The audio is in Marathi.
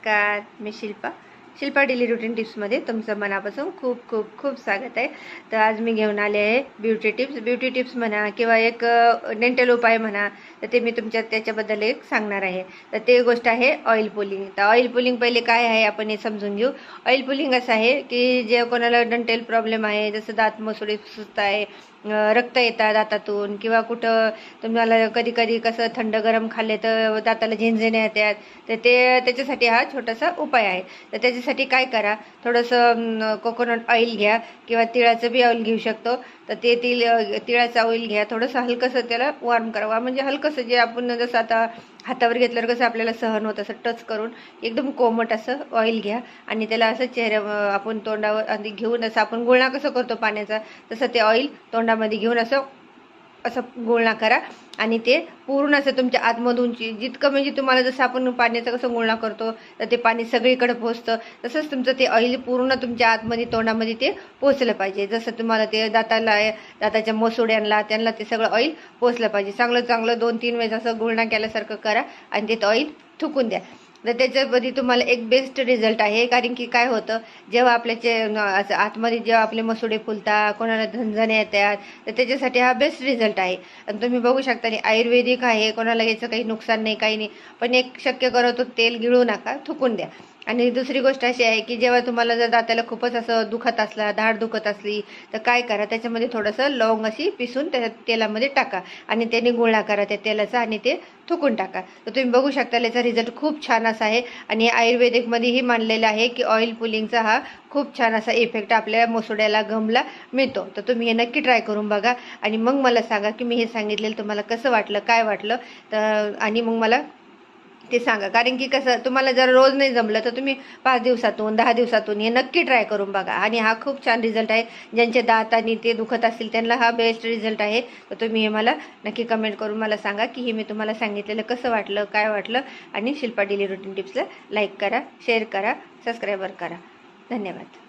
नमस्कार, मी शिल्पा डेली रुटीन टिप्समध्ये तुमचं मनापासून खूप खूप खूप स्वागत आहे. तर आज मी घेऊन आले आहे ब्युटी टिप्स म्हणा किंवा एक डेंटल उपाय म्हणा, तर ते मी त्याच्याबद्दल एक सांगणार आहे. तर ते गोष्ट आहे ऑइल पुलिंग. तर ऑइल पुलिंग पहिले काय आहे आपण हे समजून घेऊ. ऑइल पुलिंग असं आहे की जे कोणाला डेंटल प्रॉब्लेम आहे, जसं दात मसुडे सुस्त आहे, रक्त येतात दातातून, किंवा कुठं तुम्हाला कधी कधी कसं थंड गरम खाल्ले तर दाताला झिंझिण्या येतात, तर त्याच्यासाठी हा छोटासा उपाय आहे. तर त्याच्यासाठी काय करा, थोडंसं कोकोनट ऑइल घ्या किंवा तिळाचं बी ऑइल घेऊ शकतो. तर ते तिळाचं ऑइल घ्या, थोडंसं हलकंसं त्याला वॉर्म करा, म्हणजे हलकंसं जे आपण जसं आता हातावर घेतल्यावर कसं आपल्याला सहन होतं असं टच करून एकदम कोमट असं ऑइल घ्या आणि त्याला असं आपण तोंडावर आधी घेऊन असं आपण गुळणा कसं करतो पाण्याचा, तसं ते ऑइल तोंडामध्ये घेऊन असं असं गुळणा करा आणि ते पूर्ण असं तुमच्या आतमधून जितकं म्हणजे तुम्हाला जसं आपण पाण्याचं कसं गुळणा करतो तर ते पाणी सगळीकडे पोचतं, तसंच तुमचं ते ऑइल पूर्ण तुमच्या आतमध्ये तोंडामध्ये ते पोचलं पाहिजे. जसं तुम्हाला ते दाताच्या मसुड्यांना त्यांना ते सगळं ऑइल पोचलं पाहिजे. चांगलं 2-3 वेळेस असं गुळणा केल्यासारखं करा आणि ते ऑइल थुकून द्या. तर त्याच्यामध्ये तुम्हाला एक बेस्ट रिझल्ट आहे. कारण की काय होतं, जेव्हा असं आतमध्ये जेव्हा आपले मसुडे फुलतात, कोणाला झणझण्या येतात, तर त्याच्यासाठी हा बेस्ट रिझल्ट आहे. आणि तुम्ही बघू शकता आयुर्वेदिक आहे, कोणाला याचं काही नुकसान नाही, काही नाही. पण एक शक्य करतो तेल गिळू नका, थुकून द्या. आणि दुसरी गोष्ट अशी आहे की जेव्हा तुम्हाला जर दाताला खूपच असं दुखत असला, धाड दुखत असली, तर काय करा, त्याच्यामध्ये थोडंसं लवंग अशी पिसून त्या तेलामध्ये टाका आणि त्याने गुळणा करा त्या तेलाचा आणि ते थुकून टाका. तर तुम्ही बघू शकता याचा रिझल्ट खूप छान असा आहे. आणि आयुर्वेदिकमध्येही मानलेलं आहे की ऑइल पुलिंगचा हा खूप छान असा इफेक्ट आपल्या मसुड्याला गमला मिळतो. तर तुम्ही हे नक्की ट्राय करून बघा आणि मग मला सांगा की मी हे सांगितलेलं तुम्हाला कसं वाटलं, काय वाटलं. तर आणि मग मला ते सांगा. कारण की कसं, तुम्हाला जर रोज नाही जमलं तर तुम्ही 5 दिवसातून 10 दिवसातून हे नक्की ट्राय करून बघा. आणि हा खूप छान रिझल्ट आहे. ज्यांचे दात आणि ते दुखत असतील त्यांना हा बेस्ट रिझल्ट आहे. तर तुम्ही हे मला नक्की कमेंट करून मला सांगा की हे मी तुम्हाला सांगितलेलं कसं वाटलं, काय वाटलं. आणि शिल्पा डेली रुटीन टिप्सला लाईक करा, शेअर करा, सबस्क्राईबर करा. धन्यवाद.